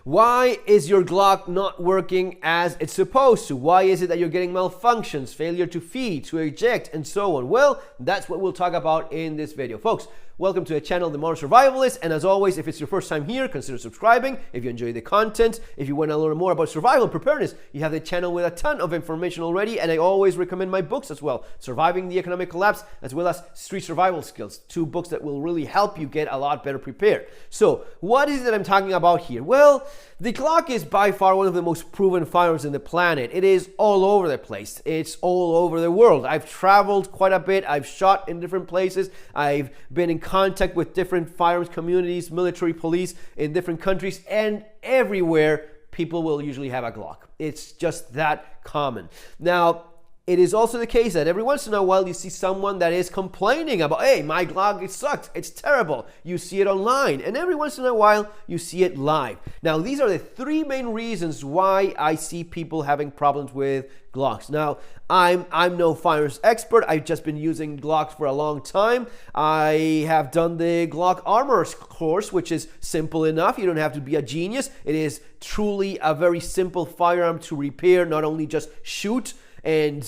Why is your Glock not working as it's supposed to? Why is it that you're getting malfunctions, failure to feed, to eject, and so on? Well, that's what we'll talk about in this video. Folks, welcome to the channel, The Modern Survivalist, and as always, if it's your first time here, consider subscribing. If you enjoy the content, if you want to learn more about survival and preparedness, you have the channel with a ton of information already, and I always recommend my books as well, Surviving the Economic Collapse, as well as Street Survival Skills, two books that will really help you get a lot better prepared. So, what is it that I'm talking about here? Well, the Glock is by far one of the most proven firearms in the planet. It is all over the place. It's all over the world. I've traveled quite a bit. I've shot in different places. I've been in contact with different firearms communities, military police in different countries, and everywhere people will usually have a Glock. It's just that common. Now, it is also the case that every once in a while you see someone that is complaining about, hey, my Glock, it sucks, it's terrible. You see it online, and every once in a while you see it live. Now, these are the three main reasons why I see people having problems with Glocks. Now, I'm no firearms expert. I've just been using Glocks for a long time. I have done the Glock Armor course, which is simple enough. You don't have to be a genius. It is truly a very simple firearm to repair, not only just shoot and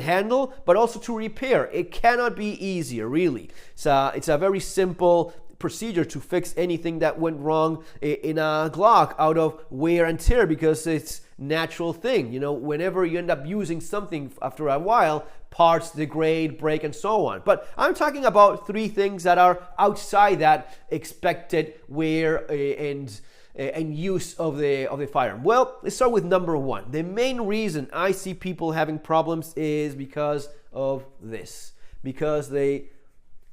handle, but also to repair. It cannot be easier, really. So it's a very simple procedure to fix anything that went wrong in a Glock out of wear and tear, because it's natural thing. You know, whenever you end up using something after a while, parts degrade, break, and so on. But I'm talking about three things that are outside that expected wear and use of the firearm. Well, let's start with number one. The main reason I see people having problems is because of this.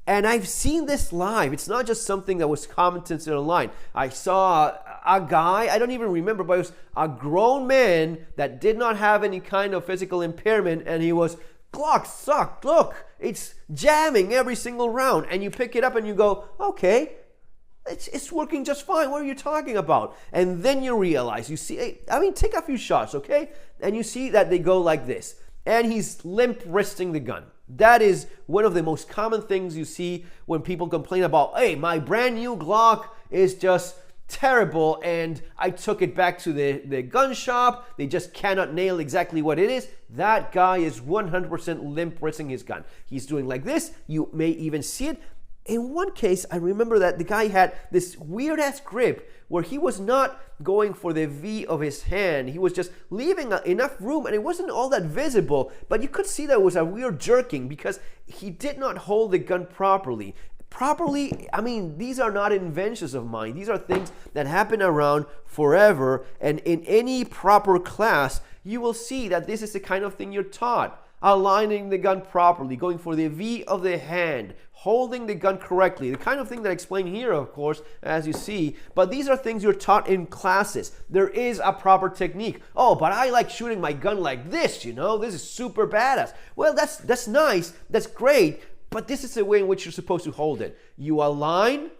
And I've seen this live. It's not just something that was commented online. I saw a guy, I don't even remember, but it was a grown man that did not have any kind of physical impairment, and he was, Glock sucked, look, it's jamming every single round. And you pick it up and you go, okay, it's working just fine. What are you talking about? And then you realize, you see, I mean, take a few shots, okay? And you see that they go like this. And he's limp wristing the gun. That is one of the most common things you see when people complain about, hey, my brand new Glock is just terrible and I took it back to the gun shop. They just cannot nail exactly what it is. That guy is 100% limp wristing his gun. He's doing like this. You may even see it. In one case, I remember that the guy had this weird-ass grip where he was not going for the V of his hand. He was just leaving enough room, and it wasn't all that visible, but you could see there was a weird jerking because he did not hold the gun properly. I mean, these are not inventions of mine. These are things that happen around forever, and in any proper class, you will see that this is the kind of thing you're taught. Aligning the gun properly, going for the V of the hand, holding the gun correctly, the kind of thing that I explain here, of course, as you see, but these are things you're taught in classes. There is a proper technique. Oh, but I like shooting my gun like this, you know, this is super badass. Well, that's nice, that's great, but this is the way in which you're supposed to hold it. You align,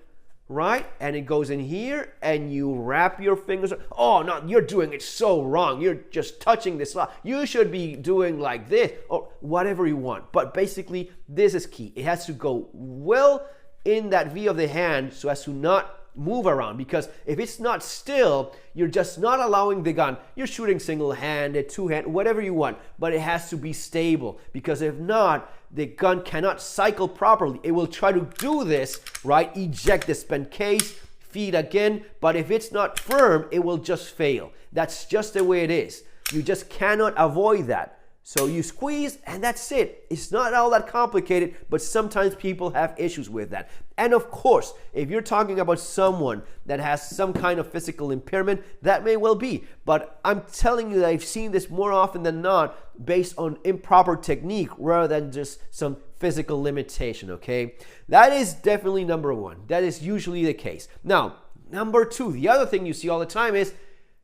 right? And it goes in here and you wrap your fingers. Oh, no, you're doing it so wrong. You're just touching this slot. You should be doing like this or whatever you want. But basically, this is key. It has to go well in that V of the hand so as to not move around, because if it's not still, you're just not allowing the gun. You're shooting single-handed, two-handed, whatever you want, but it has to be stable, because if not, the gun cannot cycle properly. It will try to do this, right? Eject the spent case, feed again, but if it's not firm, it will just fail. That's just the way it is. You just cannot avoid that. So you squeeze and that's it. It's not all that complicated, but sometimes people have issues with that. And of course, if you're talking about someone that has some kind of physical impairment, that may well be. But I'm telling you that I've seen this more often than not based on improper technique rather than just some physical limitation, okay? That is definitely number one. That is usually the case. Now, number two, the other thing you see all the time is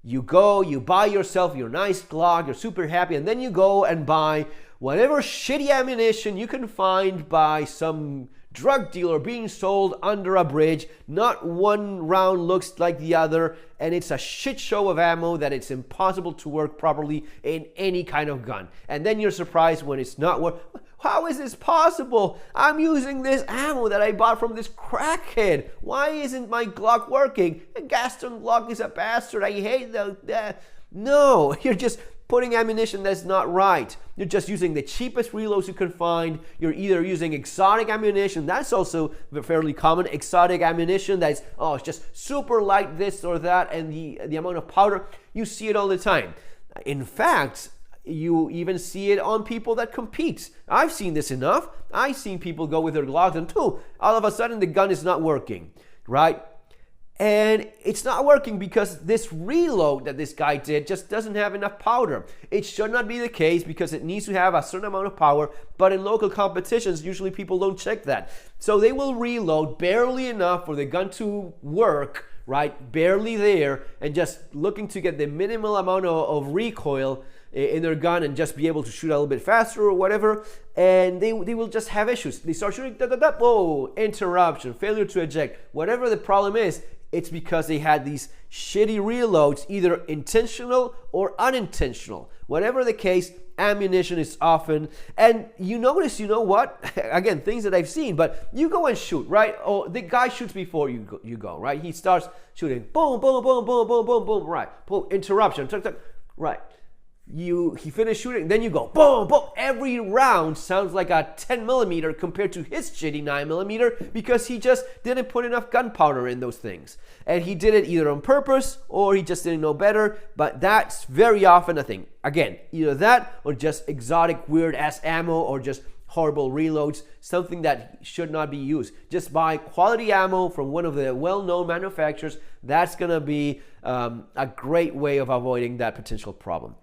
you go, you buy yourself your nice Glock, you're super happy, and then you go and buy whatever shitty ammunition you can find by some drug dealer being sold under a bridge. Not one round looks like the other, and it's a shit show of ammo that it's impossible to work properly in any kind of gun. And then you're surprised when it's not work. How is this possible? I'm using this ammo that I bought from this crackhead. Why isn't my Glock working? A Gaston Glock is a bastard. I hate that. No, you're just putting ammunition that's not right. You're just using the cheapest reloads you can find. You're either using exotic ammunition. That's also fairly common. Exotic ammunition that's, it's just super light this or that, and the amount of powder. You see it all the time. In fact, you even see it on people that compete. I've seen this enough. I've seen people go with their Glocks and all of a sudden the gun is not working, right? And it's not working because this reload that this guy did just doesn't have enough powder. It should not be the case because it needs to have a certain amount of power, but in local competitions, usually people don't check that. So they will reload barely enough for the gun to work, right? Barely there, and just looking to get the minimal amount of recoil in their gun and just be able to shoot a little bit faster or whatever, and they will just have issues. They start shooting, whoa, interruption, failure to eject. Whatever the problem is, it's because they had these shitty reloads, either intentional or unintentional. Whatever the case, ammunition is often, and you notice, you know what? Again, things that I've seen, but you go and shoot, right? Oh, the guy shoots before you go, right? He starts shooting, boom, boom, boom, boom, boom, boom, boom, right? Boom, interruption, tuck, tuck, right? He finished shooting, then you go boom, boom. Every round sounds like a 10 millimeter compared to his shitty 9 millimeter because he just didn't put enough gunpowder in those things. And he did it either on purpose or he just didn't know better. But that's very often a thing. Again, either that or just exotic, weird ass ammo or just horrible reloads, something that should not be used. Just buy quality ammo from one of the well-known manufacturers. That's going to be a great way of avoiding that potential problem.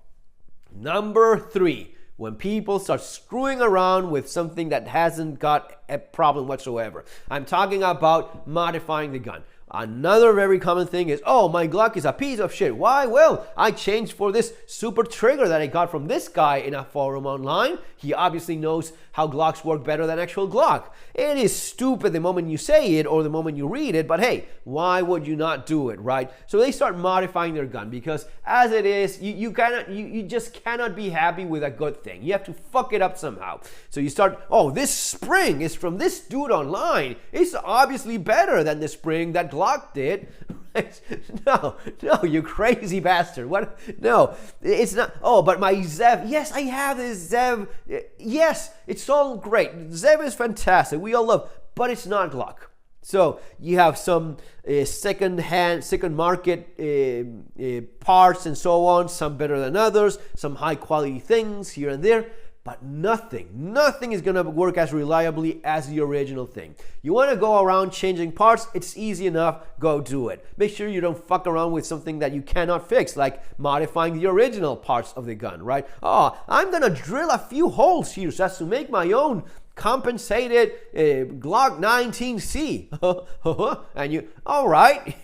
Number 3, when people start screwing around with something that hasn't got a problem whatsoever. I'm talking about modifying the gun. Another very common thing is, my Glock is a piece of shit. Why? Well, I changed for this super trigger that I got from this guy in a forum online. He obviously knows how Glocks work better than actual Glock. It is stupid the moment you say it or the moment you read it, but hey, why would you not do it, right? So they start modifying their gun because as it is, you just cannot be happy with a good thing. You have to fuck it up somehow. So you start, this spring is from this dude online. It's obviously better than the spring that Glock did. No, you crazy bastard. What? No, it's not. But my Zev. Yes, I have this Zev. Yes, it's all great. Zev is fantastic. We all love, but it's not Glock. So you have some second market parts and so on. Some better than others. Some high quality things here and there. But nothing is going to work as reliably as the original thing. You want to go around changing parts, it's easy enough, go do it. Make sure you don't fuck around with something that you cannot fix, like modifying the original parts of the gun, right? I'm going to drill a few holes here so as to make my own compensated Glock 19C. And you, all right.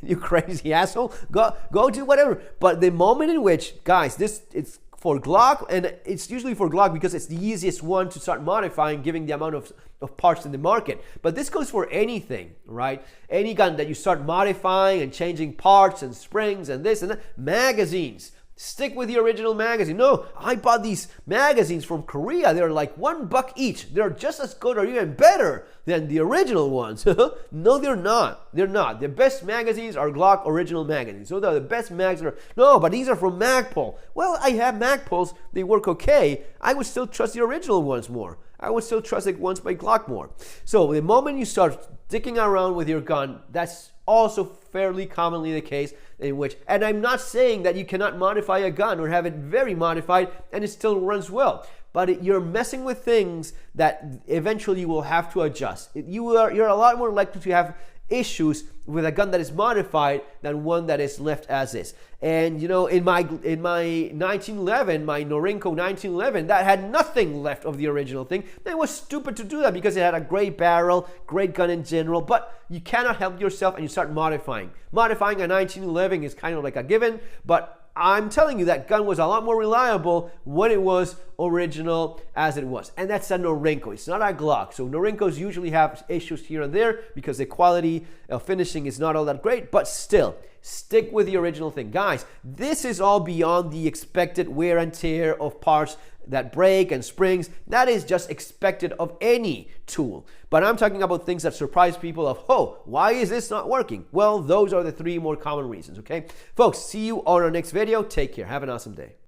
You crazy asshole. Go do whatever. But the moment in which, guys, it's for Glock, and it's usually for Glock because it's the easiest one to start modifying given the amount of parts in the market. But this goes for anything, right? Any gun that you start modifying and changing parts and springs and this and that. Magazines. Stick with the original magazine. No, I bought these magazines from Korea. They're like $1 each. They're just as good or even better than the original ones. No, they're not. They're not. The best magazines are Glock original magazines. So they're the best magazines. No, but these are from Magpul. Well, I have Magpuls. They work okay. I would still trust the original ones more. I would still trust the ones by Glock more. So the moment you start dicking around with your gun, that's also fairly commonly the case in which, and I'm not saying that you cannot modify a gun or have it very modified and it still runs well, but you're messing with things that eventually you will have to adjust. You're a lot more likely to have issues with a gun that is modified than one that is left as is. And you know, in my 1911, my Norinco 1911, that had nothing left of the original thing. It was stupid to do that because it had a great barrel, great gun in general, but you cannot help yourself and you start modifying. Modifying a 1911 is kind of like a given, but I'm telling you that gun was a lot more reliable when it was original as it was. And that's a Norinco. It's not a Glock. So Norincos usually have issues here and there because the quality of finishing is not all that great. But still, Stick with the original thing. Guys, this is all beyond the expected wear and tear of parts that break and springs. That is just expected of any tool. But I'm talking about things that surprise people of, oh, why is this not working? Well, those are the 3 more common reasons, okay? Folks, see you on our next video. Take care. Have an awesome day.